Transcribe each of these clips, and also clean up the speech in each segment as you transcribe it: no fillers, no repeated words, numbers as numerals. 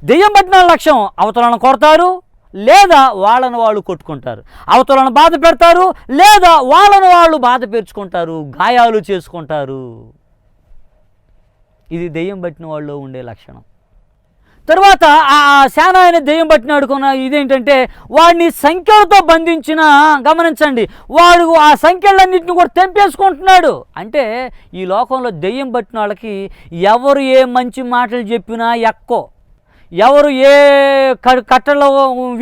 దెయ్యం పట్టిన వాళ్ళ లక్ష్యం అవతలను కొడతారు, లేదా వాళ్ళను వాళ్ళు కొట్టుకుంటారు. అవతలను బాధ పెడతారు, లేదా వాళ్ళను వాళ్ళు బాధ పెంచుకుంటారు, గాయాలు చేసుకుంటారు. ఇది దెయ్యం పట్టిన వాళ్ళు ఉండే లక్షణం. తర్వాత ఆ శానా అనే దెయ్యం పట్టినాడు కొన్న ఇదేంటంటే వాడిని సంఖ్యలతో బంధించిన, గమనించండి, వాడు ఆ సంఖ్యలన్నింటిని కూడా తెంపేసుకుంటున్నాడు. అంటే ఈ లోకంలో దెయ్యం పట్టిన వాళ్ళకి ఎవరు ఏ మంచి మాటలు చెప్పినా ఎక్కువ, ఎవరు ఏ కట్టల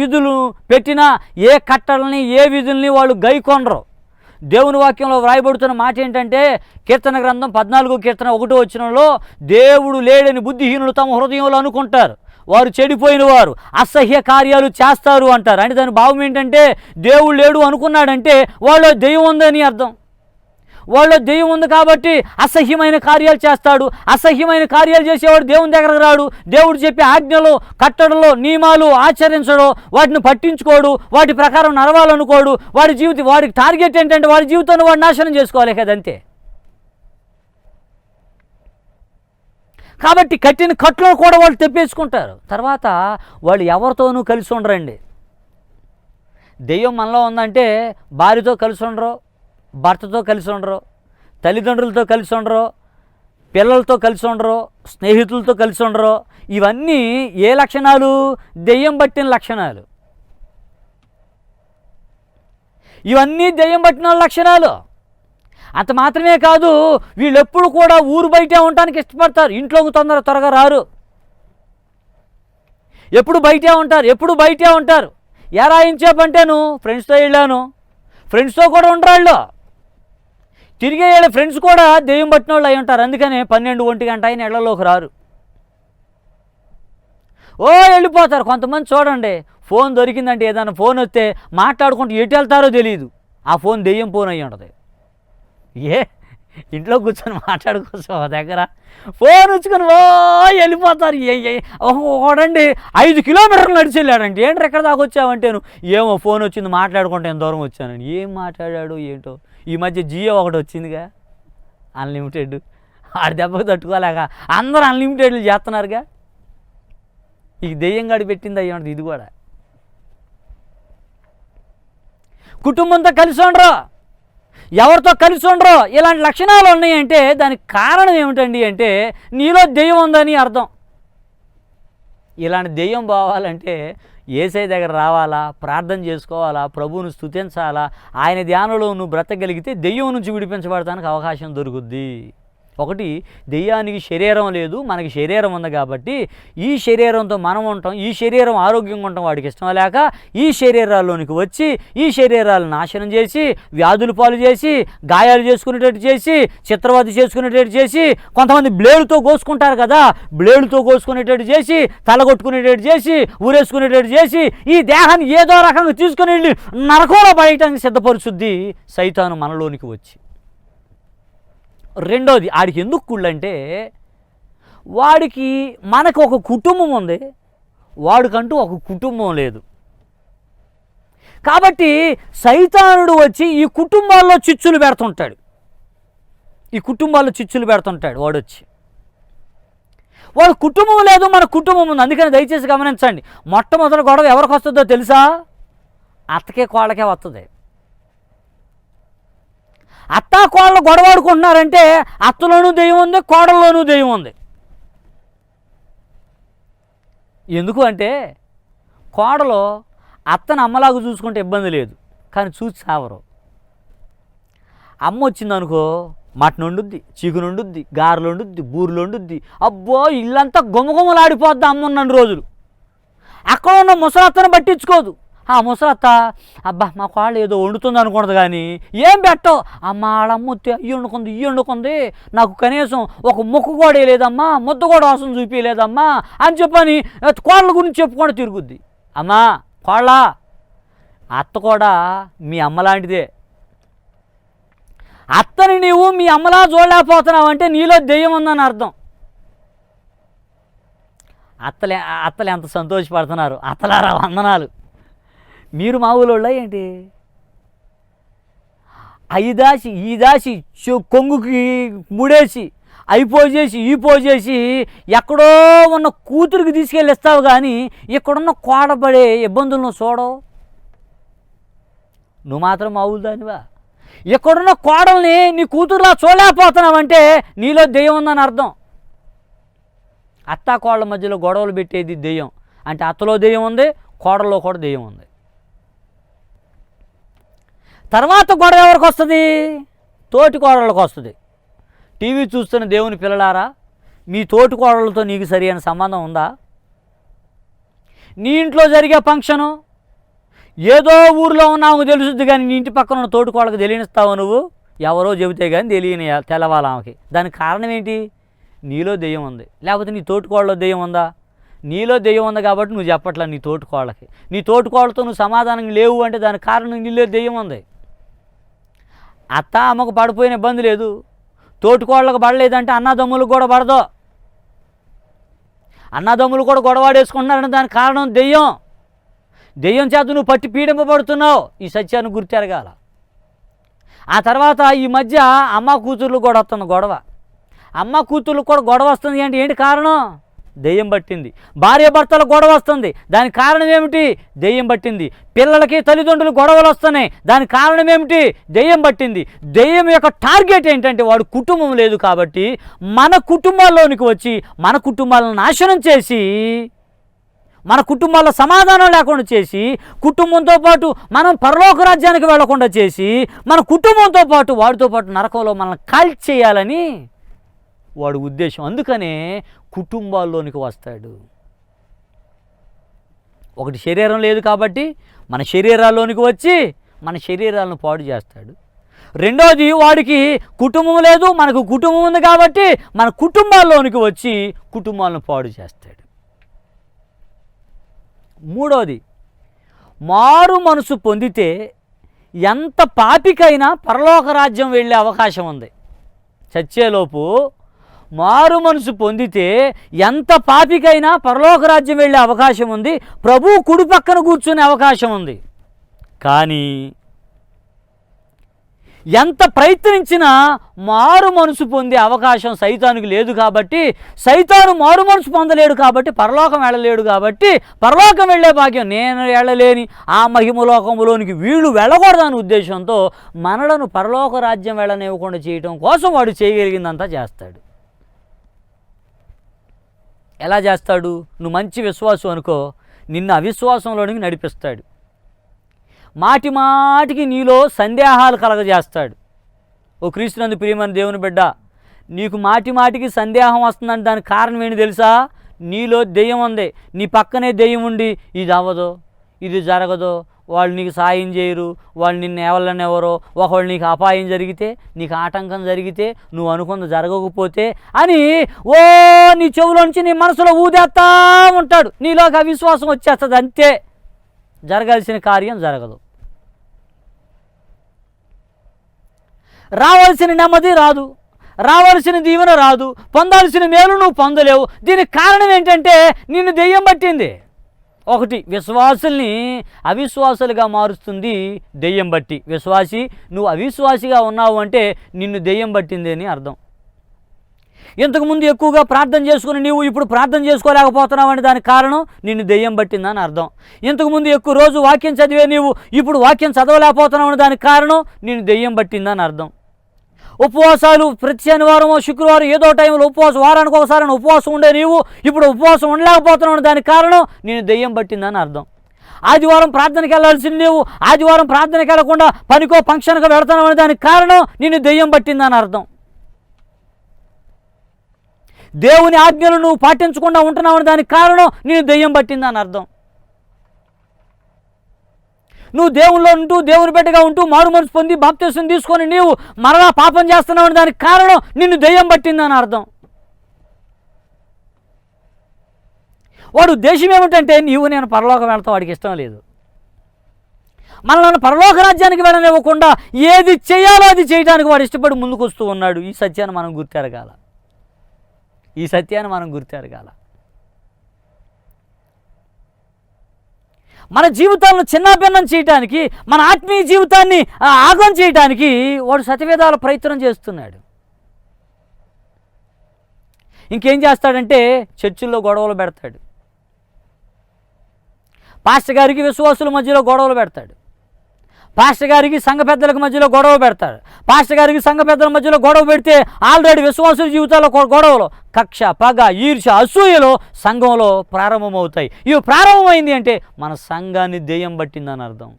విధులు పెట్టినా, ఏ కట్టలని ఏ విధుల్ని వాళ్ళు గైకొనరు. దేవుని వాక్యంలో వ్రాయబడుతున్న మాట ఏంటంటే, కీర్తన గ్రంథం 14 కీర్తన 1వ వచనంలో, దేవుడు లేడని బుద్ధిహీనులు తమ హృదయంలో అనుకుంటారు, వారు చెడిపోయిన వారు అసహ్య కార్యాలు చేస్తారు అంటారు. అంటే దాని భావం ఏంటంటే, దేవుడు లేడు అనుకున్నాడంటే వాళ్ళు దెయ్యం ఉందని అర్థం. వాళ్ళు దెయ్యం ఉంది కాబట్టి అసహ్యమైన కార్యాలు చేస్తాడు. అసహ్యమైన కార్యాలు చేసేవాడు దేవుని దగ్గరకు రాడు. దేవుడు చెప్పే ఆజ్ఞలు, కట్టడలు, నియమాలు ఆచరించడు, వాటిని పట్టించుకోడు, వాటి ప్రకారం నడవాలనుకోడు. వాడికి టార్గెట్ ఏంటంటే వాడి జీవితాన్ని వాడు నాశనం చేసుకోవాలి కదంతే. కాబట్టి కట్టిన కట్టులను కూడా వాళ్ళు తెప్పేసుకుంటారు. తర్వాత వాళ్ళు ఎవరితోనూ కలిసి ఉండరండి. దెయ్యం మనలో ఉందంటే భార్యతో కలిసి ఉండరు, భర్తతో కలిసి ఉండరు, తల్లిదండ్రులతో కలిసి ఉండరు, పిల్లలతో కలిసి ఉండరు, స్నేహితులతో కలిసి ఉండరు. ఇవన్నీ ఏ లక్షణాలు? దెయ్యం పట్టిన లక్షణాలు. ఇవన్నీ దెయ్యం పట్టిన లక్షణాలు. అంత మాత్రమే కాదు, వీళ్ళు ఎప్పుడు కూడా ఊరు బయటే ఉండటానికి ఇష్టపడతారు. ఇంట్లోకి త్వరగా రారు. ఎప్పుడు బయటే ఉంటారు. ఎలా ఎంచేపంటేను ఫ్రెండ్స్తో వెళ్ళాను, ఫ్రెండ్స్తో కూడా ఉండరాళ్ళు. తిరిగే ఫ్రెండ్స్ కూడా దెయ్యం పట్టిన వాళ్ళు అయి ఉంటారు. అందుకనే 12-1 గంట అయిన ఇళ్లలోకి రారు, వెళ్ళిపోతారు. కొంతమంది చూడండి, ఫోన్ దొరికిందంటే, ఏదైనా ఫోన్ వస్తే మాట్లాడుకుంటూ ఎటు వెళ్తారో తెలియదు. ఆ ఫోన్ దెయ్యం ఫోన్ అయ్యి ఉంటుంది. ఇంట్లో కూర్చొని మాట్లాడుకోసం దగ్గర ఫోన్ ఉంచుకొని వెళ్ళిపోతారు. ఒకడండి 5 కిలోమీటర్లు నడిచి వెళ్ళాడంటే, ఏంటి ఎక్కడ దాకా వచ్చావంటేను, ఏమో ఫోన్ వచ్చింది మాట్లాడుకుంటే ఎంత దూరం వచ్చానండి. ఏం మాట్లాడాడు ఏంటో. ఈ మధ్య జియో ఒకటి వచ్చిందిగా, అన్లిమిటెడ్. ఆడి దెబ్బకు తట్టుకోలేక అందరూ అన్లిమిటెడ్లు చేస్తున్నారుగా. ఈ దెయ్యం గడి పెట్టింది అయ్యి ఉంటుంది. ఇది కూడా కుటుంబంతో కలిసి ఉండరు, ఎవరితో కలిసి ఉండరు. ఇలాంటి లక్షణాలు ఉన్నాయంటే దానికి కారణం ఏమిటండి అంటే, నీలో దెయ్యం ఉందని అర్థం. ఇలాంటి దెయ్యం పోవాలంటే యేసయ్య దగ్గర రావాలా, ప్రార్థన చేసుకోవాలా, ప్రభువును స్తుతించాలా. ఆయన ధ్యానంలో నువ్వు బ్రతకగలిగితే దెయ్యం నుంచి విడిపించబడటానికి అవకాశం దొరుకుద్ది. ఒకటి, దెయ్యానికి శరీరం లేదు, మనకి శరీరం ఉంది కాబట్టి ఈ శరీరంతో మనం ఉంటాం. ఈ శరీరం ఆరోగ్యంగా ఉంటాం వాడికి ఇష్టం లేక ఈ శరీరాల్లోనికి వచ్చి ఈ శరీరాలను నాశనం చేసి, వ్యాధుల పాలు చేసి, గాయాలు చేసుకునేటట్టు చేసి, చిత్రవద చేసుకునేటట్టు చేసి, కొంతమంది బ్లేడుతో కోసుకుంటారు కదా, బ్లేడుతో కోసుకునేటట్టు చేసి, తలగొట్టుకునేటట్టు చేసి, ఊరేసుకునేటట్టు చేసి, ఈ దేహాన్ని ఏదో రకంగా తీసుకుని వెళ్ళి నరకంలో పడేయటానికి సిద్ధపరుచుద్ది సైతాను మనలోనికి వచ్చి. రెండోది, ఆడికి ఎందుకు కుళ్ళంటే, వాడికి మనకు ఒక కుటుంబం ఉంది, వాడికంటూ ఒక కుటుంబం లేదు. కాబట్టి సైతానుడు వచ్చి ఈ కుటుంబాల్లో చిచ్చులు పెడుతుంటాడు. వాడు వచ్చి, వాడు కుటుంబం లేదు, మన కుటుంబం ఉంది. అందుకని దయచేసి గమనించండి, మొట్టమొదటి గొడవ ఎవరికి వస్తుందో తెలుసా? అత్తకే కోళ్ళకే వస్తుంది. అత్తా కోళ్ళు గొడవాడుకుంటున్నారంటే అత్తలోనూ దెయ్యం ఉంది, కోడల్లోనూ దెయ్యం ఉంది. ఎందుకు అంటే, కోడలు అత్తను అమ్మలాగా చూసుకుంటే ఇబ్బంది లేదు, కానీ చూసి సావరు. అమ్మ వచ్చిందనుకో, మటన్ వండుద్ది, చికెన్ వండుద్ది, గారెలు వండుద్ది, బూరెలు వండుద్ది. అబ్బో ఇల్లంతా గుమగుమలాడిపోద్ది అమ్మ ఉన్నన్ని రోజులు. అక్కడ ఉన్న ముసలత్తను పట్టించుకోదు. ఆ ముసలత్త అబ్బా మా కోళ్ళు ఏదో వండుతుంది అనుకున్నది, కానీ ఏం పెట్టవు. అమ్మ ఆడమ్మ ఇవి వండుకుంది, నాకు కనీసం ఒక ముక్కు కూడా లేదమ్మా, ముద్ద కూడా వాసన చూపించలేదమ్మా అని చెప్పని కోళ్ళ గురించి చెప్పుకొని తిరుగుద్ది. అమ్మా కోళ్ళ, అత్త కూడా మీ అమ్మలాంటిదే. అత్తని నీవు మీ అమ్మలా చూడలేకపోతున్నావు అంటే నీలో దెయ్యం ఉందని అర్థం. అత్తలు ఎంత సంతోషపడుతున్నారు. అత్తలారా వందనాలు. మీరు మా ఊళ్ళోళ్ళ ఏంటి? అయి దాచి ఈ దాచి కొంగుకి ముడేసి అవి పోజేసి ఈ పోజేసి ఎక్కడో ఉన్న కూతురికి తీసుకెళ్ళి ఇస్తావు, కానీ ఇక్కడున్న కోడబడే ఇబ్బందులను చూడవు. నువ్వు మాత్రం మావులు దానివా? ఇక్కడున్న కోడల్ని నీ కూతురులా చూడలేకపోతున్నావంటే నీలో దెయ్యం ఉందని అర్థం. అత్తా కోడల మధ్యలో గొడవలు పెట్టేది దెయ్యం అంటే అత్తలో దెయ్యం ఉంది, కోడల్లో కూడా దెయ్యం ఉంది. తర్వాత గొడవ ఎవరికి వస్తుంది? తోటి కోడళ్ళకి వస్తుంది. టీవీ చూస్తున్న దేవుని పిల్లలారా, మీ తోటి కోడళ్ళతో నీకు సరైన సంబంధం ఉందా? నీ ఇంట్లో జరిగే ఫంక్షను ఏదో ఊరిలో ఉన్నావు తెలుసుద్ది, కానీ నీ ఇంటి పక్కన ఉన్న తోటి కోడలకు తెలియనిస్తావు నువ్వు? ఎవరో చెబితే కానీ తెలియని తెలవాలి ఆమెకి. దానికి కారణం ఏంటి? నీలో దెయ్యం ఉంది. లేకపోతే నీ తోటి కోడలో దెయ్యం ఉందా? నీలో దెయ్యం ఉంది కాబట్టి నువ్వు చెప్పట్లా నీ తోటి కోళ్ళకి. నీ తోటి కోళ్ళతో నువ్వు సమాధానం లేవు అంటే దానికి కారణం నీలో దెయ్యం ఉంది. అత్త అమ్మకు పడిపోయిన ఇబ్బంది లేదు, తోటి కోళ్ళకు పడలేదంటే అన్నదమ్ములకు కూడా పడదు. అన్నదమ్ములు కూడా గొడవాడేసుకుంటున్నారంటే దానికి కారణం దెయ్యం. దెయ్యం చేత నువ్వు పట్టి పీడింపబడుతున్నావు. ఈ సత్యాన్ని గుర్తెరగాల. ఆ తర్వాత ఈ మధ్య అమ్మ కూతుర్లు కూడా వస్తుంది గొడవ. అమ్మ కూతుర్లకు కూడా గొడవ వస్తుంది అంటే ఏంటి కారణం? దెయ్యం పట్టింది. భార్య భర్తలకు గొడవ వస్తుంది, దానికి కారణం ఏమిటి? దెయ్యం పట్టింది. పిల్లలకి తల్లిదండ్రులు గొడవలు వస్తున్నాయి, దానికి కారణం ఏమిటి? దెయ్యం పట్టింది. దెయ్యం యొక్క టార్గెట్ ఏంటంటే వాడు కుటుంబం లేదు కాబట్టి మన కుటుంబాల్లోనికి వచ్చి మన కుటుంబాలను నాశనం చేసి, మన కుటుంబాల్లో సమాధానం లేకుండా చేసి, కుటుంబంతో పాటు మనం పరలోక రాజ్యానికి వెళ్లకుండా చేసి, మన కుటుంబంతో పాటు వాడితో పాటు నరకంలో మనల్ని కాల్చేయాలని వాడి ఉద్దేశం. అందుకనే కుటుంబాల్లోనికి వస్తాడు. ఒకటి శరీరం లేదు కాబట్టి మన శరీరాల్లోనికి వచ్చి మన శరీరాలను పాడు చేస్తాడు. రెండోది వాడికి కుటుంబం లేదు, మనకు కుటుంబం ఉంది కాబట్టి మన కుటుంబాల్లోనికి వచ్చి కుటుంబాలను పాడు చేస్తాడు. మూడోది, మారు మనసు పొందితే ఎంత పాపికైనా పరలోక రాజ్యం వెళ్ళే అవకాశం ఉంది. చచ్చేలోపు మారు మనసు పొందితే ఎంత పాపికైనా పరలోక రాజ్యం వెళ్ళే అవకాశం ఉంది, ప్రభువు కుడి పక్కన కూర్చునే అవకాశం ఉంది. కానీ ఎంత ప్రయత్నించినా మారు మనసు పొందే అవకాశం సైతానికి లేదు కాబట్టి, సైతాను మారు మనసు పొందలేడు కాబట్టి పరలోకం వెళ్ళలేడు కాబట్టి, పరలోకం వెళ్ళే భాగ్యం నేను వెళ్ళలేని ఆ మహిమలోకములోనికి వీళ్ళు వెళ్ళకూడదనే ఉద్దేశంతో మనలను పరలోక రాజ్యం వెళ్ళనివ్వకుండా చేయటం కోసం వాడు చేయగలిగిందంతా చేస్తాడు. ఎలా చేస్తాడు? నువ్వు మంచి విశ్వాసం అనుకో, నిన్ను అవిశ్వాసంలోనికి నడిపిస్తాడు. మాటి మాటికి నీలో సందేహాలు కలగజేస్తాడు. ఓ క్రీస్తునందు ప్రియమైన దేవుని బిడ్డ, నీకు మాటి మాటికి సందేహం వస్తుందంటే దానికి కారణం ఏంటి తెలుసా? నీలో దెయ్యం ఉంది. నీ పక్కనే దెయ్యం ఉండి ఇది అవ్వదు, ఇది జరగదు, వాళ్ళు నీకు సాయం చేయరు, వాళ్ళు నిన్ను ఎవరో ఒకళ్ళు నీకు అపాయం జరిగితే, నీకు ఆటంకం జరిగితే, నువ్వు అనుకున్నది జరగకపోతే అని నీ చెవులోంచి నీ మనసులో ఊదేస్తా ఉంటాడు. నీలోకి అవిశ్వాసం వచ్చేస్తుంది. అంతే, జరగాల్సిన కార్యం జరగదు. రావాల్సిన నెమ్మది రాదు, రావాల్సిన దీవెన రాదు, పొందాల్సిన మేలు నువ్వు పొందలేవు. దీనికి కారణం ఏంటంటే నిన్ను దెయ్యం పట్టింది. ఒకటి, విశ్వాసుల్ని అవిశ్వాసులుగా మారుస్తుంది దెయ్యం బట్టి. విశ్వాసి నువ్వు అవిశ్వాసిగా ఉన్నావు అంటే నిన్ను దెయ్యం పట్టింది అని అర్థం. ఇంతకుముందు ఎక్కువగా ప్రార్థన చేసుకుని నీవు ఇప్పుడు ప్రార్థన చేసుకోలేకపోతున్నావు అంటే దానికి కారణం నిన్ను దెయ్యం పట్టిందని అర్థం. ఇంతకుముందు ఎక్కువ రోజు వాక్యం చదివే నీవు ఇప్పుడు వాక్యం చదవలేకపోతున్నావు అంటే దానికి కారణం నిన్ను దెయ్యం పట్టిందని అర్థం. ఉపవాసాలు ప్రతి శనివారమో శుక్రవారం ఏదో టైంలో ఉపవాసం, వారానికి ఒకసారి ఉపవాసం ఉండే నీవు ఇప్పుడు ఉపవాసం ఉండలేకపోతున్నావు దానికి కారణం నేను దెయ్యం పట్టిందని అర్థం. ఆదివారం ప్రార్థనకి వెళ్ళాల్సింది నీవు ఆదివారం ప్రార్థనకి వెళ్ళకుండా పనికో ఫంక్షన్కో వెళుతున్నావు అనే దానికి కారణం నేను దెయ్యం పట్టిందని అర్థం. దేవుని ఆజ్ఞలు నువ్వు పాటించకుండా ఉంటున్నావు అనే దానికి కారణం నేను దెయ్యం పట్టిందని అర్థం. నువ్వు దేవుల్లో ఉంటూ దేవుని బిడ్డగా ఉంటూ మారు మనసు పొంది బాప్తిసం తీసుకొని నీవు మరలా పాపం చేస్తున్నావు అనే దానికి కారణం నిన్ను దెయ్యం పట్టిందని అర్థం. వాడు ఉద్దేశం ఏమిటంటే నీవు నేను పరలోకం వెళ్తావు వాడికి ఇష్టం లేదు. మనల్ని పరలోక రాజ్యానికి వెళ్ళనివ్వకుండా ఏది చేయాలో అది చేయడానికి వాడు ఇష్టపడి ముందుకు వస్తూ ఉన్నాడు. ఈ సత్యాన్ని మనం గుర్తెరగాల. ఈ సత్యాన్ని మనం గుర్తెరగాల. మన జీవితాలను చిన్నాభిన్నం చేయడానికి, మన ఆత్మీయ జీవితాన్ని ఆగం చేయడానికి వాడు శతవిధాల ప్రయత్నం చేస్తున్నాడు. ఇంకేం చేస్తాడంటే చర్చిల్లో గొడవలు పెడతాడు, పాస్టర్ గారికి విశ్వాసుల మధ్యలో గొడవలు పెడతాడు, పాస్టర్ గారికి సంఘ పెద్దలకు మధ్యలో గొడవ పెడతాడు. పాస్టర్ గారికి సంఘ పెద్దల మధ్యలో గొడవ పెడితే ఆల్రెడీ విశ్వాసుల జీవితాల్లో గొడవలు, కక్ష, పగ, ఈర్ష, అసూయలో సంఘంలో ప్రారంభమవుతాయి. ఇవి ప్రారంభమైంది అంటే మన సంఘాన్ని దెయ్యం పట్టిందని అర్థం.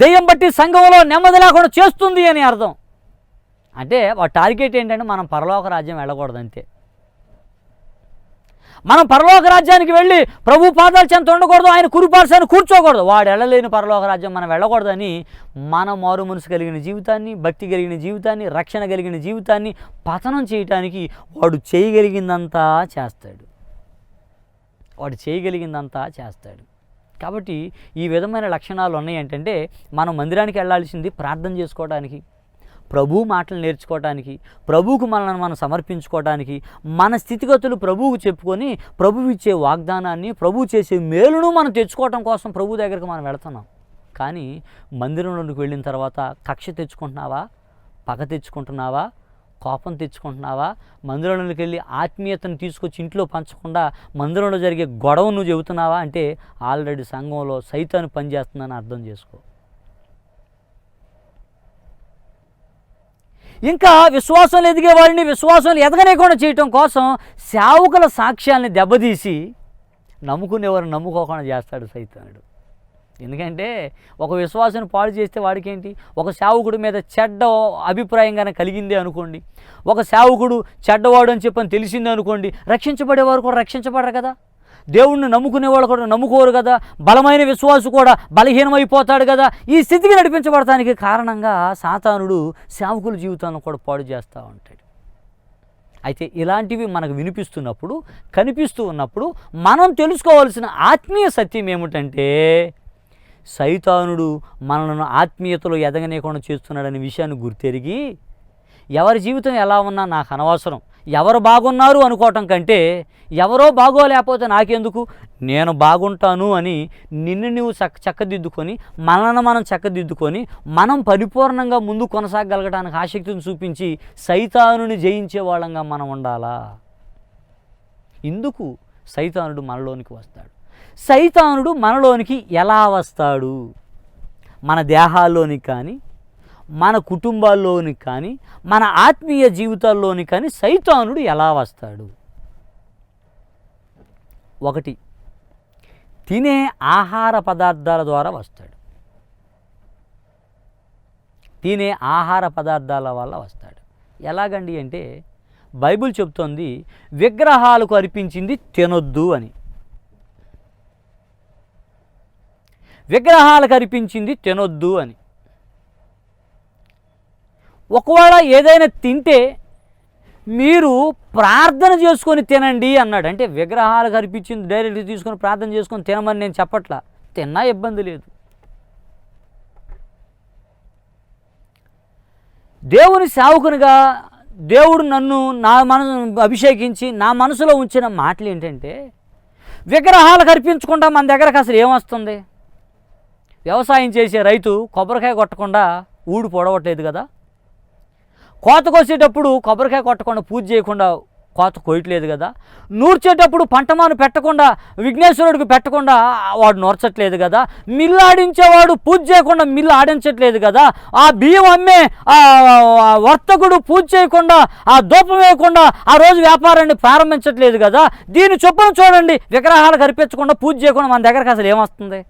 దెయ్యం బట్టి సంఘంలో నెమ్మది లేకుండా చేస్తుంది అని అర్థం. అంటే వాటి టార్గెట్ ఏంటంటే మనం పరలోక రాజ్యం వెళ్ళకూడదు అంతే. మనం పరలోక రాజ్యానికి వెళ్ళి ప్రభు పాదాల చెంత ఉండకూడదు, ఆయన కురిపాల్సిన కూర్చోకూడదు. వాడు వెళ్ళలేని పరలోక రాజ్యం మనం వెళ్ళకూడదని మన మారు మనసు కలిగిన జీవితాన్ని, భక్తి కలిగిన జీవితాన్ని, రక్షణ కలిగిన జీవితాన్ని పతనం చేయటానికి వాడు చేయగలిగిందంతా చేస్తాడు. కాబట్టి ఈ విధమైన లక్షణాలు ఉన్నాయి. ఏంటంటే మనం మందిరానికి వెళ్ళాల్సింది ప్రార్థన చేసుకోవడానికి, ప్రభు మాటలు నేర్చుకోవడానికి, ప్రభువుకు మనల్ని మనం సమర్పించుకోవడానికి, మన స్థితిగతులు ప్రభువుకు చెప్పుకొని ప్రభువు ఇచ్చే వాగ్దానాన్ని, ప్రభువు చేసే మేలును మనం తెచ్చుకోవటం కోసం ప్రభు దగ్గరికి మనం వెళుతున్నాం. కానీ మందిరంలోకి వెళ్ళిన తర్వాత కక్ష తెచ్చుకుంటున్నావా, పగ తెచ్చుకుంటున్నావా, కోపం తెచ్చుకుంటున్నావా? మందిరంలోకి వెళ్ళి ఆత్మీయతను తీసుకొచ్చి ఇంట్లో పంచకుండా మందిరంలో జరిగే గొడవ నువ్వు చెబుతున్నావా అంటే ఆల్రెడీ సంఘంలో సైతాను పనిచేస్తుందని అర్థం చేసుకో. ఇంకా విశ్వాసంలో ఎదిగే వాడిని విశ్వాసంలో ఎదగనేకుండా చేయటం కోసం సేవకుల సాక్ష్యాన్ని దెబ్బతీసి నమ్ముకునేవారిని నమ్ముకోకుండా చేస్తాడు సైతానుడు. ఎందుకంటే ఒక విశ్వాసాన్ని పాడు చేస్తే వాడికేంటి? ఒక సేవకుడి మీద చెడ్డ అభిప్రాయం కనుక కలిగిందే అనుకోండి, ఒక సేవకుడు చెడ్డవాడు అని చెప్పని తెలిసిందే అనుకోండి, రక్షించబడేవారు కూడా రక్షించబడరు కదా, దేవుణ్ణి నమ్ముకునేవాళ్ళు కూడా నమ్ముకోరు కదా, బలమైన విశ్వాసు కూడా బలహీనమైపోతాడు కదా. ఈ స్థితికి నడిపించబడటానికి కారణంగా సాతానుడు సేవకుల జీవితాలను కూడా పాడు చేస్తూ ఉంటాడు. అయితే ఇలాంటివి మనకు వినిపిస్తున్నప్పుడు, కనిపిస్తూ ఉన్నప్పుడు మనం తెలుసుకోవాల్సిన ఆత్మీయ సత్యం ఏమిటంటే సైతానుడు మనలను ఆత్మీయతలో ఎదగనేకుండా చేస్తున్నాడనే విషయాన్ని గుర్తెరిగి ఎవరి జీవితం ఎలా ఉన్నా నాకు అనవసరం, ఎవరు బాగున్నారు అనుకోవటం కంటే ఎవరో బాగోలేకపోతే నాకెందుకు, నేను బాగుంటాను అని నిన్ను నువ్వు చక్కదిద్దుకొని మనల్ని మనం చక్కదిద్దుకొని మనం పరిపూర్ణంగా ముందు కొనసాగలగడానికి ఆసక్తిని చూపించి సైతానుని జయించే వాళ్ళంగా మనం ఉండాలా. ఇందుకు సైతానుడు మనలోనికి వస్తాడు. సైతానుడు మనలోనికి ఎలా వస్తాడు? మన దేహాల్లోనికి కానీ, మన కుటుంబాల్లోని కానీ, మన ఆత్మీయ జీవితాల్లోని కానీ సైతానుడు ఎలా వస్తాడు? ఒకటి, తినే ఆహార పదార్థాల ద్వారా వస్తాడు. తినే ఆహార పదార్థాల వల్ల వస్తాడు. ఎలాగండి అంటే బైబిల్ చెప్తోంది విగ్రహాలకు అర్పించింది తినొద్దు అని. విగ్రహాలకు అర్పించింది తినొద్దు అని. ఒకవేళ ఏదైనా తింటే మీరు ప్రార్థన చేసుకొని తినండి అన్నాడు. అంటే విగ్రహాలకు అర్పించింది డైరెక్ట్గా తీసుకొని ప్రార్థన చేసుకొని తినమని నేను చెప్పట్లా, తిన్నా ఇబ్బంది లేదు. దేవుని సేవకునిగా దేవుడు నన్ను నా మనసు అభిషేకించి నా మనసులో ఉంచిన మాటలు ఏంటంటే విగ్రహాలకు అర్పించకుండా మన దగ్గరకు అసలు ఏమొస్తుంది? వ్యవసాయం చేసే రైతు కొబ్బరికాయ కొట్టకుండా ఊడు పొడవట్లేదు కదా, కోత కోసేటప్పుడు కొబ్బరికాయ కొట్టకుండా పూజ చేయకుండా కోత కోయట్లేదు కదా, నూర్చేటప్పుడు పంటమాను పెట్టకుండా విఘ్నేశ్వరుడికి పెట్టకుండా వాడు నూర్చట్లేదు కదా, మిల్లు ఆడించేవాడు పూజ చేయకుండా మిల్లు ఆడించట్లేదు కదా, ఆ బియ్యం అమ్మే వర్తకుడు పూజ చేయకుండా ఆ దూపం వేయకుండా ఆ రోజు వ్యాపారాన్ని ప్రారంభించట్లేదు కదా. దీని చొప్పున చూడండి, విగ్రహాలకు అర్పించకుండా పూజ చేయకుండా మన దగ్గరకు అసలు ఏమొస్తుంది?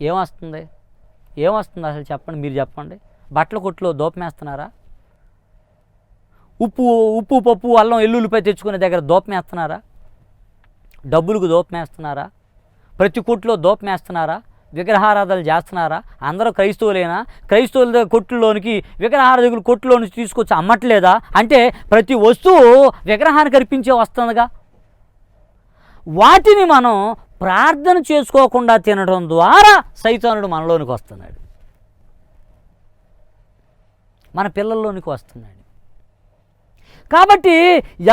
ఏమొస్తుంది అసలు చెప్పండి, మీరు చెప్పండి. బట్టల కొట్లో దూపం వేస్తున్నారా? ఉప్పు పప్పు అల్లం ఎల్లుల్లిపై తెచ్చుకునే దగ్గర దూపం వేస్తున్నారా? డబ్బులకు దూపం వేస్తున్నారా? ప్రతి కొట్లో దూపం వేస్తున్నారా? విగ్రహారాధనలు చేస్తున్నారా? అందరూ క్రైస్తవులేనా? క్రైస్తవుల కొట్టులోనికి విగ్రహారాధకుల కొట్టులోనికి తీసుకొచ్చి అమ్మట్లేదా? అంటే ప్రతి వస్తువు విగ్రహానికి అర్పించే వస్తుందిగా. వాటిని మనం ప్రార్థన చేసుకోకుండా తినడం ద్వారా సైతానుడు మనలోనికి వస్తున్నాడు, మన పిల్లల్లోనికి వస్తున్నాడు. కాబట్టి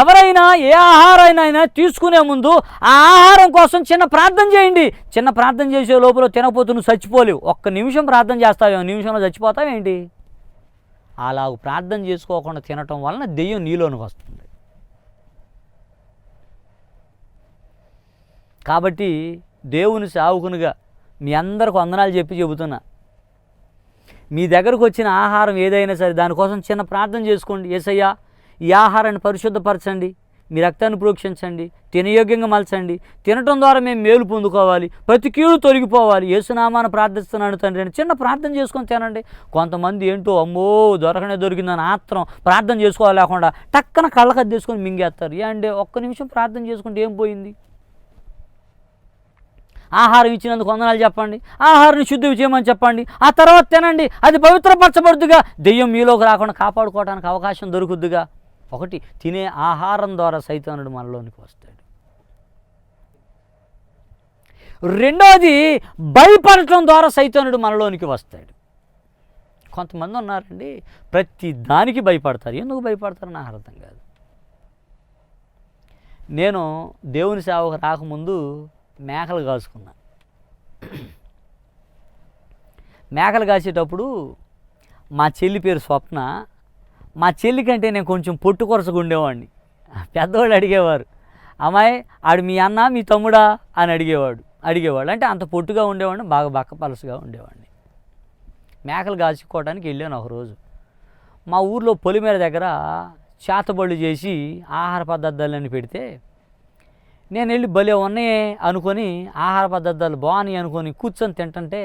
ఎవరైనా ఏ ఆహారాన్నైనా తీసుకునే ముందు ఆ ఆహారం కోసం చిన్న ప్రార్థన చేయండి. చిన్న ప్రార్థన చేసే లోపల తినకపోతే నువ్వు చచ్చిపోలేవు. ఒక్క నిమిషం ప్రార్థన చేస్తావేమో, నిమిషంలో చచ్చిపోతావేంటి? అలా ప్రార్థన చేసుకోకుండా తినటం వలన దెయ్యం నీలోనికి వస్తుంది. కాబట్టి దేవుని సేవకునిగా మీ అందరికి వందనాలు చెబుతున్నా, మీ దగ్గరకు వచ్చిన ఆహారం ఏదైనా సరే దానికోసం చిన్న ప్రార్థన చేసుకోండి. యేసయ్యా, ఈ ఆహారాన్ని పరిశుద్ధపరచండి, మీ రక్తాన్ని ప్రోక్షించండి, తినయోగ్యంగా మలచండి, తినటం ద్వారా మేము మేలు పొందుకోవాలి, ప్రతి కీడు తొలగిపోవాలి, యేసునామాన ప్రార్థిస్తున్నాను తండ్రి అని చిన్న ప్రార్థన చేసుకొని తినండి. కొంతమంది ఏంటో అమ్మో దొరికిందని ఆత్రం ప్రార్థన చేసుకోవాలి లేకుండా టక్కన కళ్ళకద్దేసుకొని మింగేస్తారు. అంటే ఒక్క నిమిషం ప్రార్థన చేసుకుంటే ఏం పోయింది? ఆహారం ఇచ్చినందుకు వందనాలు చెప్పండి, ఆహారాన్ని శుద్ధి చేయమని చెప్పండి, ఆ తర్వాత తినండి. అది పవిత్రపరచబడుద్దుగా, దెయ్యం మీలోకి రాకుండా కాపాడుకోవడానికి అవకాశం దొరుకుద్దుగా. ఒకటి, తినే ఆహారం ద్వారా సైతానుడు మనలోనికి వస్తాడు. రెండవది, భయపడటం ద్వారా సైతానుడు మనలోనికి వస్తాడు. కొంతమంది ఉన్నారండి, ప్రతి దానికి భయపడతారు. ఎందుకు భయపడతారో నాకు అర్థం కాదు. నేను దేవుని సేవకు రాకముందు మేకలు కాసుకున్నా. మేకలు కాసేటప్పుడు మా చెల్లి పేరు స్వప్న. మా చెల్లి కంటే నేను కొంచెం పొట్టు కొరసగా ఉండేవాడిని. పెద్దవాళ్ళు అడిగేవారు, అమ్మాయి ఆడు మీ అన్న మీ తమ్ముడా అని అడిగేవాడు. అంటే అంత పొట్టుగా ఉండేవాడిని, బాగా బక్కపలసగా ఉండేవాడిని. మేకలు కాచుకోవడానికి వెళ్ళాను ఒకరోజు. మా ఊర్లో పొలిమేర దగ్గర చేతబళ్ళు చేసి ఆహార పదార్థాలన్నీ పెడితే నేను వెళ్ళి భలే ఉన్నాయి అనుకొని, ఆహార పదార్థాలు బాగున్నాయి అనుకొని కూర్చొని తింటుంటే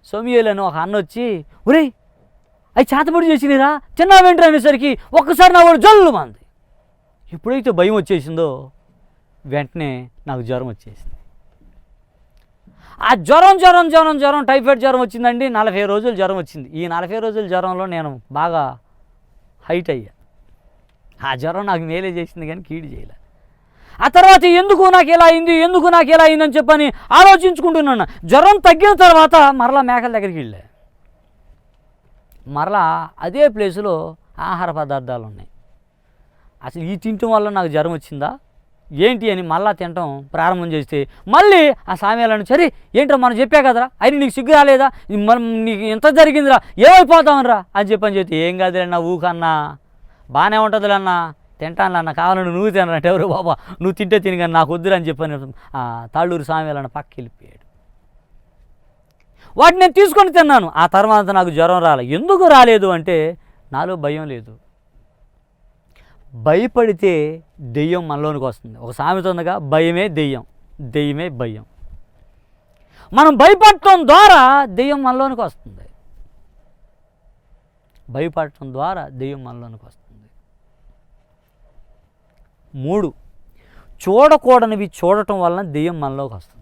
సోమియేలని ఒక అన్న వచ్చి, ఒరేయ్ అవి చేతబడి చేసినరా తిన్నావేంటి అనేసరికి ఒక్కసారి నా వాడు జల్లు మంది. ఎప్పుడైతే భయం వచ్చేసిందో వెంటనే నాకు జ్వరం వచ్చేసింది. ఆ జ్వరం టైఫాయిడ్ జ్వరం వచ్చిందండి. 40 రోజులు జ్వరం వచ్చింది. ఈ 40 రోజుల జ్వరంలో నేను బాగా హైట్ అయ్యా. ఆ జ్వరం నాకు మేలే చేసింది కానీ కీడు చేయలే. ఆ తర్వాత ఎందుకు నాకు ఎలా అయిందని చెప్పని ఆలోచించుకుంటున్నాను. జ్వరం తగ్గిన తర్వాత మరలా మేకల దగ్గరికి వెళ్ళా. మరలా అదే ప్లేసులో ఆహార పదార్థాలు ఉన్నాయి. అసలు ఈ తినటం వల్ల నాకు జ్వరం వచ్చిందా ఏంటి అని మళ్ళా తినటం ప్రారంభం చేస్తే మళ్ళీ ఆ సామ్యాలను, సరే ఏంటో మనం చెప్పా కదరా, అయినా నీకు సిగ్గు రాలేదా, మనం నీకు ఎంత జరిగిందిరా, ఏమైపోతామనరా అని చెప్తే, ఏం కాదులే అన్న, ఊకన్నా బాగానే ఉంటుందిలే అన్న, తింటాను అన్న, కావాలని నువ్వు తినరంటే, ఎవరు బాబా నువ్వు తింటే తిని కానీ నాకు వద్దురు అని చెప్పని తాళ్ళూరు సామ్యాలన్న పక్కకి వెళ్ళిపోయాడు. వాటిని నేను తీసుకొని తిన్నాను. ఆ తర్వాత నాకు జ్వరం రాలేదు. ఎందుకు రాలేదు అంటే నాలో భయం లేదు. భయపడితే దెయ్యం మనలోనికి వస్తుంది. ఒక సామెత ఉందిగా, భయమే దెయ్యం, దెయ్యమే భయం. మనం భయపడటం ద్వారా దెయ్యం మనలోనికి వస్తుంది. భయపడటం ద్వారా దెయ్యం మనలోనికి వస్తుంది. 3, చూడకూడనివి చూడటం వలన దెయ్యం మనలోకి వస్తుంది.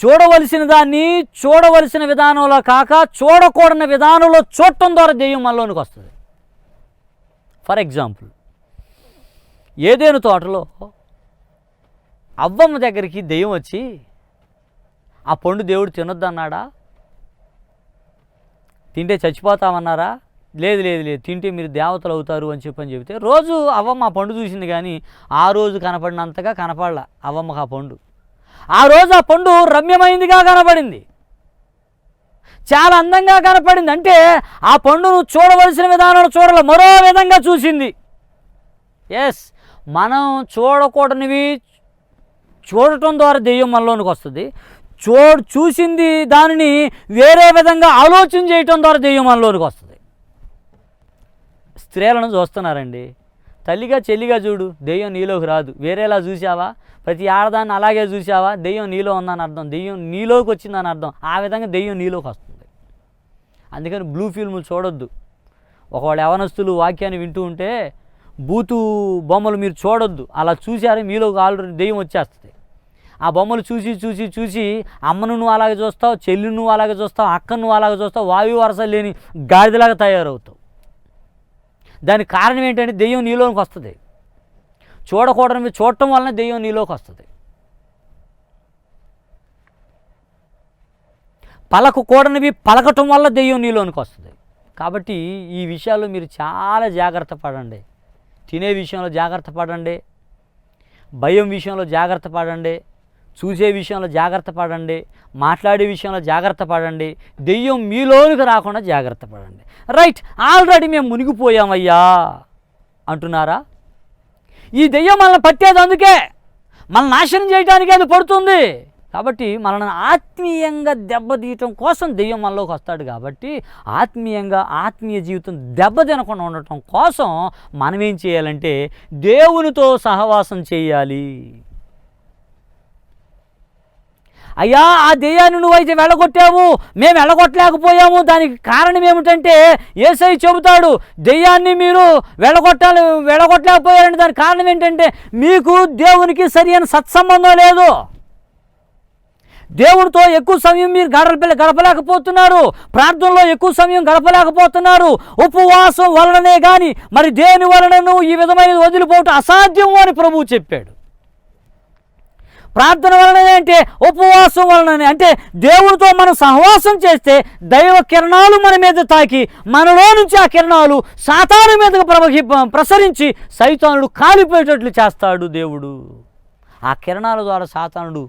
చూడవలసిన దాన్ని చూడవలసిన విధానంలో కాక చూడకూడని విధానంలో చూడటం ద్వారా దెయ్యం మనలోనికి వస్తుంది. ఫర్ ఎగ్జాంపుల్, ఏదేను తోటలో అవ్వమ్మ దగ్గరికి దెయ్యం వచ్చి, ఆ పండు దేవుడు తినొద్దన్నాడా, తింటే చచ్చిపోతామన్నారా, లేదు తింటే మీరు దేవతలు అవుతారు అని చెప్తే, రోజు అవ్వమ్మ ఆ పండు చూసింది కానీ ఆ రోజు కనపడినంతగా కనపడలా అవ్వమ్మకు ఆ పండు. ఆ రోజు ఆ పండు రమ్యమైందిగా కనపడింది, చాలా అందంగా కనపడింది. అంటే ఆ పండును చూడవలసిన విధానంలో చూడాలి, మరో విధంగా చూసింది. ఎస్, మనం చూడకూడనివి చూడటం ద్వారా దెయ్యం మనలోనికి వస్తుంది. చూసింది దానిని వేరే విధంగా ఆలోచన చేయటం ద్వారా దెయ్యం మనలోనికి వస్తుంది. స్త్రీలను చూస్తున్నారండి, తల్లిగా చెల్లిగా చూడు, దెయ్యం నీలోకి రాదు. వేరేలా చూసావా, ప్రతి ఆడదాన్ని అలాగే చూసావా, దెయ్యం నీలో ఉందని అర్థం, దెయ్యం నీలోకి వచ్చిందని అర్థం. ఆ విధంగా దెయ్యం నీలోకి వస్తుంది. అందుకని బ్లూ ఫిల్ములు చూడొద్దు. ఒకవేళ యవనస్తులు వాక్యాన్ని వింటూ ఉంటే బూతు బొమ్మలు మీరు చూడొద్దు. అలా చూసారే మీలోకి ఆల్రెడీ దెయ్యం వచ్చేస్తుంది. ఆ బొమ్మలు చూసి అమ్మను నువ్వు అలాగే చూస్తావు, చెల్లిని నువ్వు అలాగే చూస్తావు, అక్కను నువ్వు అలాగే చూస్తావు, వాయు వరసలు లేని గాడిదలాగా తయారవుతావు. దానికి కారణం ఏంటంటే దెయ్యం నీలోకి వస్తుంది. చూడకూడనివి చూడటం వలన దెయ్యం నీలోకి వస్తుంది. పలకకూడనివి పలకటం వల్ల దెయ్యం నీలోనికి వస్తుంది. కాబట్టి ఈ విషయాల్లో మీరు చాలా జాగ్రత్త పడండి. తినే విషయంలో జాగ్రత్త పడండి, భయం విషయంలో జాగ్రత్త పడండి, చూసే విషయంలో జాగ్రత్త పడండి, మాట్లాడే విషయంలో జాగ్రత్త పడండి, దెయ్యం మీలోనికి రాకుండా జాగ్రత్త పడండి. రైట్, ఆల్రెడీ మేము మునిగిపోయామయ్యా అంటున్నారా? ఈ దెయ్యం మనల్ని పట్టేది అందుకే, మనల్ని నాశనం చేయడానికే అది పడుతుంది. కాబట్టి మనల్ని ఆత్మీయంగా దెబ్బతీయటం కోసం దెయ్యం మనలోకి వస్తాడు. కాబట్టి ఆత్మీయంగా ఆత్మీయ జీవితం దెబ్బతినకుండా ఉండటం కోసం మనం ఏం చేయాలంటే దేవునితో సహవాసం చేయాలి. అయ్యా, ఆ దెయ్యాన్ని నువ్వైతే వెళ్ళగొట్టావు, మేము వెళ్ళగొట్టలేకపోయాము, దానికి కారణం ఏమిటంటే యేసయ్య చెబుతాడు, దెయ్యాన్ని మీరు వెళ్ళగొట్టలేకపోయారంటే దానికి కారణం ఏంటంటే మీకు దేవునికి సరి అయిన సత్సంబంధం లేదు. దేవునితో ఎక్కువ సమయం మీరు గడపలేకపోతున్నారు, ప్రార్థనలో ఎక్కువ సమయం గడపలేకపోతున్నారు. ఉపవాసం వలననే కానీ మరి దేని వలనను ఈ విధమైన వదిలిపోవటం అసాధ్యము అని ప్రభువు చెప్పాడు. ప్రార్థన వలననే అంటే ఉపవాసం వలననే అంటే దేవునితో మనం సహవాసం చేస్తే దైవ కిరణాలు మన మీద తాకి మనలో నుంచి ఆ కిరణాలు సాతాను మీదకు ప్రసరించి సైతానుడు కాలిపోయేటట్లు చేస్తాడు దేవుడు. ఆ కిరణాల ద్వారా సాతానుడు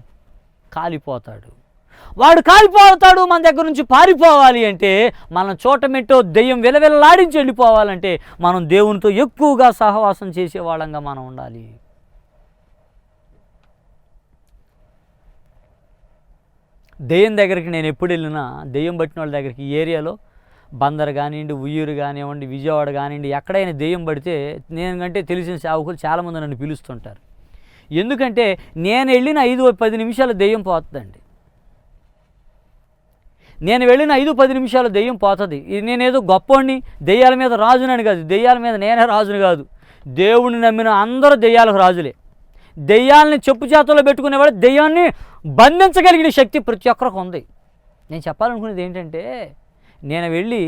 కాలిపోతాడు. వాడు కాలిపోతాడు. మన దగ్గర నుంచి పారిపోవాలి అంటే, మనం చోటమెట్టో దెయ్యం విలవిలలాడించి వెళ్ళిపోవాలంటే మనం దేవునితో ఎక్కువగా సహవాసం చేసేవాళ్ళంగా మనం ఉండాలి. దెయ్యం దగ్గరికి నేను ఎప్పుడు వెళ్ళినా, దెయ్యం పట్టిన వాళ్ళ దగ్గరికి ఈ ఏరియాలో బందర్ కానివ్వండి, ఉయ్యూరు కానివ్వండి, విజయవాడ కానివ్వండి, ఎక్కడైనా దెయ్యం పడితే నేనంటే తెలిసిన సేవకులు చాలామంది నన్ను పిలుస్తుంటారు. ఎందుకంటే నేను వెళ్ళిన 5-10 నిమిషాలు దెయ్యం పోతుందండి. నేను వెళ్ళిన 5-10 నిమిషాలు దెయ్యం పోతుంది. నేనేదో గొప్పవాడిని, దెయ్యాల మీద రాజునని కాదు, దెయ్యాల మీద నేనే రాజుని కాదు. దేవుడిని నమ్మిన అందరూ దెయ్యాలకు రాజులే. దెయ్యాలని చెప్పు చేతుల్లో పెట్టుకునేవాడు దెయ్యాన్ని బంధించగలిగిన శక్తి ప్రతి ఒక్కరికి ఉంది. నేను చెప్పాలనుకునేది ఏంటంటే, నేను వెళ్ళి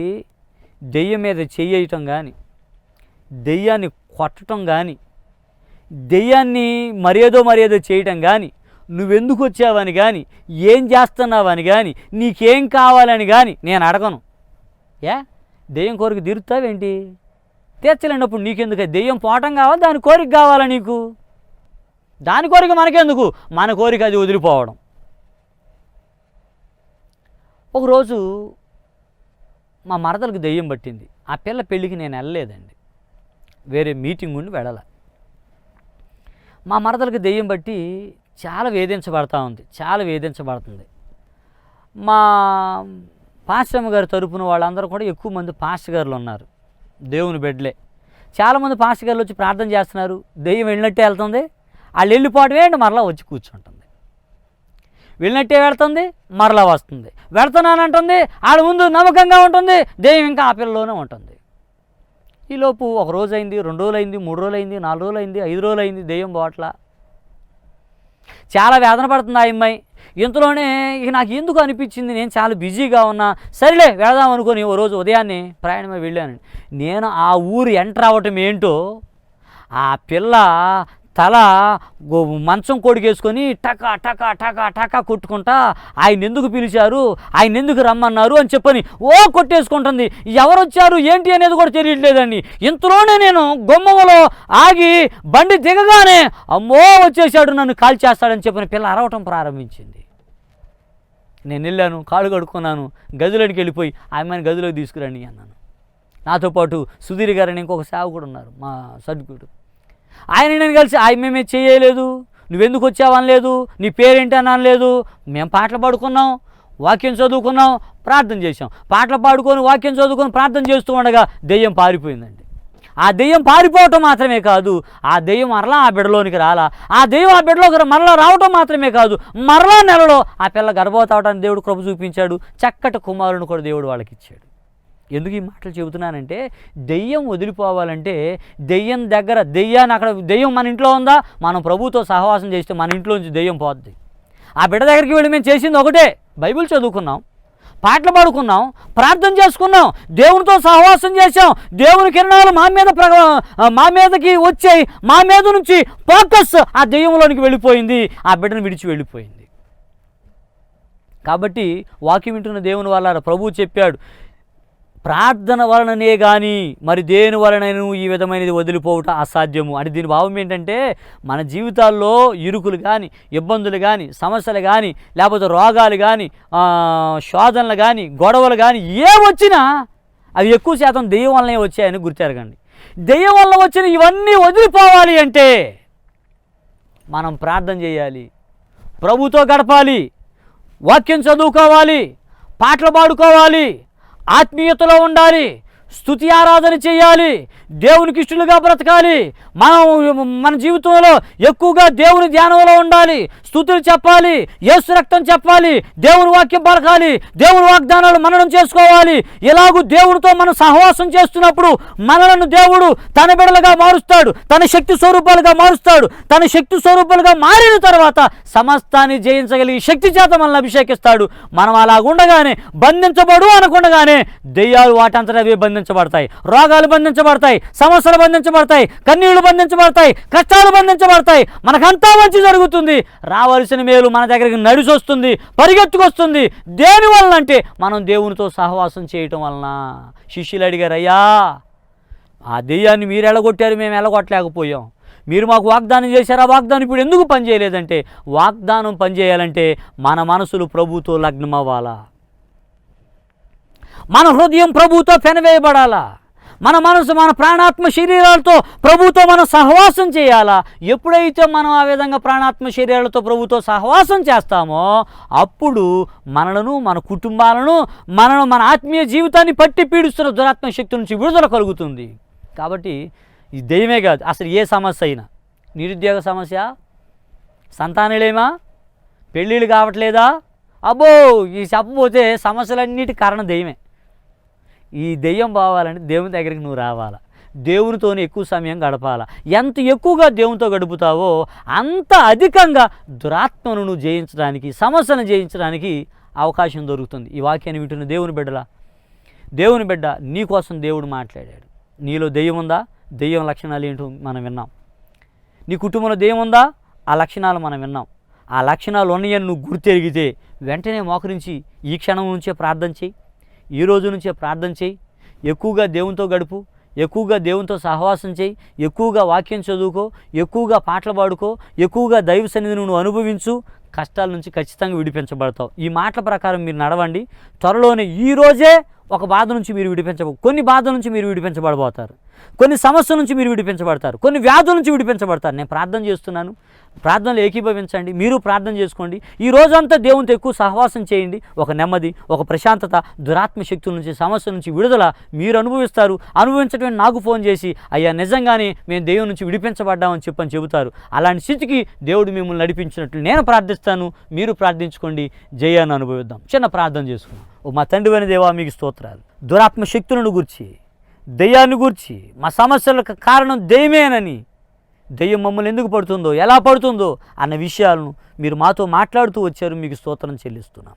దెయ్యం మీద చెయ్యటం కానీ, దెయ్యాన్ని కొట్టడం కానీ, దెయ్యాన్ని మర్యాదో చేయటం కానీ, నువ్వెందుకు వచ్చావని కానీ, ఏం చేస్తున్నావని కానీ, నీకేం కావాలని కానీ నేను అడగను. దెయ్యం కోరిక తీరుతావేంటి? తీర్చలేనప్పుడు నీకెందుకు? దెయ్యం పోవటం కావాలి, దాని కోరిక కావాలా నీకు? దాని కోరిక మనకెందుకు? మన కోరిక అది వదిలిపోవడం. ఒకరోజు మా మరదలకు దెయ్యం పట్టింది. ఆ పిల్ల పెళ్ళికి నేను వెళ్ళలేదండి, వేరే మీటింగ్ ఉండి వెళ్ళాల. మా మరదలకు దెయ్యం బట్టి చాలా వేధించబడుతుంది. మా పాస్టమ్మ గారి తరపున వాళ్ళందరూ కూడా ఎక్కువ మంది పాస్టర్ గారులు ఉన్నారు, దేవుని బిడ్డలే. చాలామంది పాస్టర్ గారులు వచ్చి ప్రార్థన చేస్తున్నారు, దెయ్యం వెళ్ళినట్టే వెళ్తుంది, వాళ్ళు వెళ్ళిపోవడమే మరలా వచ్చి కూర్చుంటుంది. వెళ్ళినట్టే వెళ్తుంది, మరలా వస్తుంది, వెళ్తున్నానంటుంది, ఆడ ముందు నమ్మకంగా ఉంటుంది, దెయ్యం ఇంకా ఆ పిల్లలోనే ఉంటుంది. ఈలోపు 1 రోజు అయింది, 2 రోజులు అయింది, 3 రోజులు అయింది, 4 రోజులు అయింది, 5 రోజులు అయింది, దెయ్యం పోవట్లా. చాలా వేదన పడుతుంది ఆ అమ్మాయి. ఇంతలోనే ఇక నాకు ఎందుకు అనిపించింది, నేను చాలా బిజీగా ఉన్నా, సరేలే వెళదాం అనుకొని ఓ రోజు ఉదయాన్నే ప్రయాణమై వెళ్ళానండి. నేను ఆ ఊరు ఎంటర్ అవ్వటం ఏంటో, ఆ పిల్ల తల మంచం కొడిగేసుకొని టకా టకా టకా టకా కొట్టుకుంటా ఆయన ఎందుకు పిలిచారు, ఆయన ఎందుకు రమ్మన్నారు అని చెప్పని కొట్టేసుకుంటుంది. ఎవరు వచ్చారు ఏంటి అనేది కూడా తెలియట్లేదండి. ఇంతలోనే నేను గుమ్మలో ఆగి బండి దిగగానే అమ్మో వచ్చేసాడు, నన్ను కాల్ చేస్తాడని చెప్పని పిల్ల అరవటం ప్రారంభించింది. నేను వెళ్ళాను, కాళ్ళు కడుక్కున్నాను, గదిలోకి వెళ్ళిపోయి ఆమెను గదిలోకి తీసుకురండి అన్నాను. నాతో పాటు సుధీర్ గారని ఇంకొక సేవకుడు ఉన్నారు, మా సర్దుకుడు. ఆయన నేను కలిసి మేమే చేయలేదు, నువ్వెందుకు వచ్చావు అనలేదు, నీ పేరేంటి అని అనలేదు. మేము పాటలు పాడుకున్నాం, వాక్యం చదువుకున్నాం, ప్రార్థన చేసాం. పాటలు పాడుకొని వాక్యం చదువుకొని ప్రార్థన చేస్తూ ఉండగా దెయ్యం పారిపోయిందండి. ఆ దెయ్యం పారిపోవటం మాత్రమే కాదు, ఆ దెయ్యం మరలా ఆ బిడ్డలోనికి రాలా. ఆ దెయ్యం ఆ బిడ్డలోకి మరలా రావటం మాత్రమే కాదు, మరలా నెలలో ఆ పిల్ల గర్భవతి అవటానికి దేవుడు కృప చూపించాడు. చక్కటి కుమారుని కూడా దేవుడు వాళ్ళకి ఇచ్చాడు. ఎందుకు ఈ మాటలు చెబుతున్నానంటే, దెయ్యం వదిలిపోవాలంటే దెయ్యాన్ని అక్కడ దెయ్యం మన ఇంట్లో ఉందా, మనం ప్రభువుతో సహవాసం చేస్తే మన ఇంట్లోంచి దెయ్యం పోద్ది. ఆ బిడ్డ దగ్గరికి వెళ్ళి మేము చేసింది ఒకటే, బైబిల్ చదువుకున్నాం, పాటలు పాడుకున్నాం, ప్రార్థన చేసుకున్నాం, దేవునితో సహవాసం చేసాం, దేవుని కిరణాలు మా మీదకి వచ్చాయి, మా మీద నుంచి ఫోకస్ ఆ దెయ్యంలోనికి వెళ్ళిపోయింది, ఆ బిడ్డను విడిచి వెళ్ళిపోయింది. కాబట్టి వాక్యం వింటున్న దేవుని వాళ్ళ ప్రభువు చెప్పాడు, ప్రార్థన వలననే కానీ మరి దేని వలనను ఈ విధమైనది వదిలిపోవటం అసాధ్యము అని. దీని భావం ఏంటంటే మన జీవితాల్లో ఇరుకులు కానీ, ఇబ్బందులు కానీ, సమస్యలు కానీ, లేకపోతే రోగాలు కానీ, శోధనలు కానీ, గొడవలు కానీ ఏమొచ్చినా అవి ఎక్కువ శాతం దెయ్యం వల్లనే వచ్చాయని గుర్తెరగండి. దెయ్యం వల్ల వచ్చిన ఇవన్నీ వదిలిపోవాలి అంటే మనం ప్రార్థన చేయాలి, ప్రభుతో గడపాలి, వాక్యం చదువుకోవాలి, పాటలు పాడుకోవాలి, ఆత్మీయతలో ఉండాలి, స్తుతి ఆరాధన చేయాలి, దేవునికి ఇష్టలుగా బ్రతకాలి. మన జీవితంలో ఎక్కువగా దేవుని ధ్యానంలో ఉండాలి, స్తుతులు చెప్పాలి, యేసు రక్తం చెప్పాలి, దేవుని వాక్యం పలకాలి, దేవుని వాగ్దానాలు మననం చేసుకోవాలి. ఇలాగూ దేవునితో మనం సహవాసం చేస్తున్నప్పుడు మనలను దేవుడు తన బిడ్డలుగా మారుస్తాడు, తన శక్తి స్వరూపాలుగా మారుస్తాడు. తన శక్తి స్వరూపాలుగా మారిన తర్వాత సమస్తాన్ని జయించగలిగి శక్తి చేత మనల్ని అభిషేకిస్తాడు. మనం అలాగుండగానే బంధించబడు అనకుండగానే దెయ్యాలు వాటంతటవే బంధించబడతాయి, రోగాలు బంధించబడతాయి, సమస్యలు బంధించబడతాయి, కన్నీళ్లు బంధించబడతాయి, కష్టాలు బంధించబడతాయి. మనకంతా మంచి జరుగుతుంది, రావాల్సిన మేలు మన దగ్గరికి నడిచి వస్తుంది, పరిగెత్తుకొస్తుంది. దేనివల్ల అంటే మనం దేవునితో సహవాసం చేయటం వలన. శిష్యులు అడిగారు, అయ్యా ఆ దెయ్యాన్ని మీరు ఎలగొట్టారు, మేము ఎలగొట్టలేకపోయాం, మీరు మాకు వాగ్దానం చేశారు, ఆ వాగ్దానం ఇప్పుడు ఎందుకు పనిచేయలేదంటే, వాగ్దానం పనిచేయాలంటే మన మనసులు ప్రభుతో లగ్నం అవ్వాలా, మన హృదయం ప్రభుతో పెనవేయబడాలా, మన మనసు మన ప్రాణాత్మ శరీరాలతో ప్రభుతో మనం సహవాసం చేయాలా. ఎప్పుడైతే మనం ఆ విధంగా ప్రాణాత్మ శరీరాలతో ప్రభుతో సహవాసం చేస్తామో అప్పుడు మనలను, మన కుటుంబాలను, మన ఆత్మీయ జీవితాన్ని పట్టి పీడిస్తున్న దురాత్మ శక్తి నుంచి విడుదల కలుగుతుంది. కాబట్టి ఈ దెయ్యమే కాదు, అసలు ఏ సమస్య అయినా, నిరుద్యోగ సమస్య, సంతానలేమా, పెళ్ళిళ్ళు కావట్లేదా, అబ్బో ఈ చెప్పబోతే సమస్యలన్నిటి కారణం దెయ్యమే. ఈ దెయ్యం పోవాలంటే దేవుని దగ్గరికి నువ్వు రావాలా, దేవునితోనే ఎక్కువ సమయం గడపాలా. ఎంత ఎక్కువగా దేవునితో గడుపుతావో అంత అధికంగా దురాత్మను నువ్వు జయించడానికి, సమస్యను జయించడానికి అవకాశం దొరుకుతుంది. ఈ వాక్యాన్ని వింటున్న దేవుని బిడ్డలా, దేవుని బిడ్డ నీకోసం దేవుడు మాట్లాడాడు. నీలో దెయ్యం ఉందా, దెయ్యం లక్షణాలు ఏంటో మనం విన్నాం. నీ కుటుంబంలో దెయ్యం ఉందా, ఆ లక్షణాలు మనం విన్నాం. ఆ లక్షణాలు ఉన్నాయని నువ్వు గుర్తెరిగితే వెంటనే మోకరించి ఈ క్షణం నుంచే ప్రార్థన చేయి, ఈ రోజు నుంచే ప్రార్థన చేయి, ఎక్కువగా దేవునితో గడుపు, ఎక్కువగా దేవునితో సహవాసం చేయి, ఎక్కువగా వాక్యం చదువుకో, ఎక్కువగా పాటలు పాడుకో, ఎక్కువగా దైవ సన్నిధిని నువ్వు అనుభవించు. కష్టాల నుంచి ఖచ్చితంగా విడిపించబడతావు. ఈ మాటల ప్రకారం మీరు నడవండి. త్వరలోనే ఈరోజే ఒక బాధ నుంచి మీరు కొన్ని బాధల నుంచి మీరు విడిపించబడబోతారు, కొన్ని సమస్యల నుంచి మీరు విడిపించబడతారు, కొన్ని వ్యాధుల నుంచి విడిపించబడతారు. నేను ప్రార్థన చేస్తున్నాను, ప్రార్థనలు ఏకీభవించండి, మీరు ప్రార్థన చేసుకోండి. ఈ రోజంతా దేవునితో ఎక్కువ సహవాసం చేయండి. ఒక నెమ్మది, ఒక ప్రశాంతత, దురాత్మ శక్తుల నుంచి, సమస్య నుంచి విడుదల మీరు అనుభవిస్తారు. అనుభవించడం నాకు ఫోన్ చేసి, అయ్యా నిజంగానే మేము దేవుని నుంచి విడిపించబడ్డామని చెప్పని చెబుతారు. అలాంటి స్థితికి దేవుడు మిమ్మల్ని నడిపించినట్లు నేను ప్రార్థిస్తాను, మీరు ప్రార్థించుకోండి. జయాన్ని అనుభవిద్దాం. చిన్న ప్రార్థన చేసుకున్నాం. ఓ మా తండ్రి అయిన దేవా, మీకు స్తోత్రాలు. దురాత్మ శక్తులను గూర్చి, దెయ్యాన్ని గూర్చి, మా సమస్యలకు కారణం దెయ్యమేనని, దెయ్యం మమ్మల్ని ఎందుకు పడుతుందో, ఎలా పడుతుందో అన్న విషయాలను మీరు మాతో మాట్లాడుతూ వచ్చారు. మీకు స్తోత్రం చెల్లిస్తున్నాం.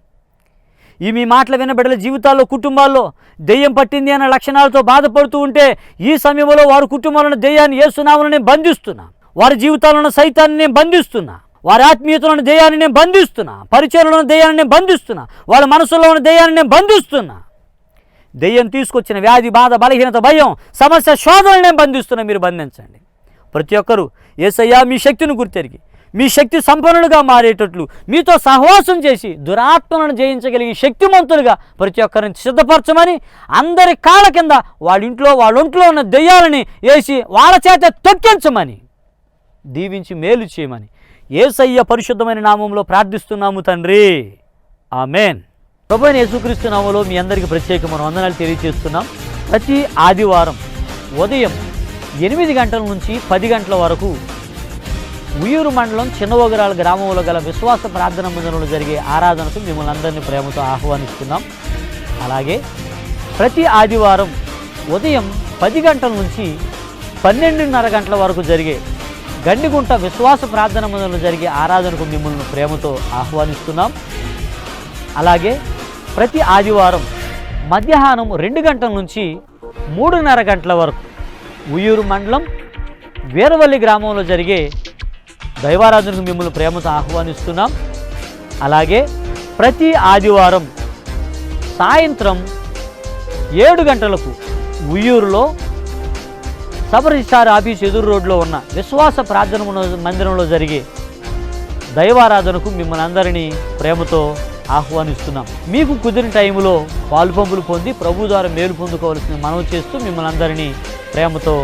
ఈ మీ మాటలు విన్న బిడ్డల జీవితాల్లో, కుటుంబాల్లో దెయ్యం పట్టింది అన్న లక్షణాలతో బాధపడుతూ ఉంటే ఈ సమయంలో వారి కుటుంబాలను దెయ్యాన్ని యేసునామమున నేను బంధిస్తున్నా, వారి జీవితాలను సైతాన్ని నేను బంధిస్తున్నా, వారి ఆత్మీయతలను దెయ్యాన్ని నేను బంధిస్తున్నా, పరిచయలను దెయ్యాన్ని నేను బంధిస్తున్నా, వాళ్ళ మనసులో ఉన్న దెయ్యాన్ని నేను బంధిస్తున్నా. దెయ్యం తీసుకొచ్చిన వ్యాధి, బాధ, బలహీనత, భయం, సమస్య, శోధనలు నేను బంధిస్తున్నా. మీరు బంధించండి. ప్రతి ఒక్కరూ యేసయ్యా మీ శక్తిని గుర్తెరిగి మీ శక్తి సంపన్నులుగా మారేటట్లు మీతో సహవాసం చేసి దురాత్మలను జయించగలిగి శక్తిమంతులుగా ప్రతి ఒక్కరిని సిద్ధపరచమని, అందరి కాళ్ళ కింద వాళ్ళ ఒంట్లో ఉన్న దెయ్యాలని వేసి వాళ్ళ చేత తొక్కించమని, దీవించి మేలు చేయమని యేసయ్య పరిశుద్ధమైన నామంలో ప్రార్థిస్తున్నాము తండ్రి. ఆమేన్. ప్రభువైన యేసుక్రీస్తు నామములో మీ అందరికీ ప్రత్యేకమైన వందనాలు తెలియజేస్తున్నాం. ప్రతి ఆదివారం ఉదయం 8 గంటల నుంచి 10 గంటల వరకు ఉయ్యూరు మండలం చిన్నవోగరాల గ్రామంలో గల విశ్వాస ప్రార్థన మందిరంలో జరిగే ఆరాధనకు మిమ్మల్ని అందరినీ ప్రేమతో ఆహ్వానిస్తున్నాం. అలాగే ప్రతి ఆదివారం ఉదయం 10 గంటల నుంచి 12:30 గంటల వరకు జరిగే గండిగుంట విశ్వాస ప్రార్థన మందిరంలో జరిగే ఆరాధనకు మిమ్మల్ని ప్రేమతో ఆహ్వానిస్తున్నాం. అలాగే ప్రతి ఆదివారం మధ్యాహ్నం 2 గంటల నుంచి 3:30 గంటల వరకు ఉయ్యూరు మండలం వీరవల్లి గ్రామంలో జరిగే దైవారాధనకు మిమ్మల్ని ప్రేమతో ఆహ్వానిస్తున్నాం. అలాగే ప్రతి ఆదివారం సాయంత్రం 7 గంటలకు ఉయ్యూరులో సబ్ రిజిస్ట్రార్ ఆఫీస్ ఎదురు రోడ్లో ఉన్న విశ్వాస ప్రార్థన మందిరంలో జరిగే దైవారాధనకు మిమ్మల్ని అందరినీ ప్రేమతో ఆహ్వానిస్తున్నాం. మీకు కుదిరిన టైంలో పాలు పంపులు పొంది ప్రభు ద్వారా మేలు పొందుకోవాల్సిన మనవి చేస్తూ మిమ్మల్ని అందరినీ ప్రేమతో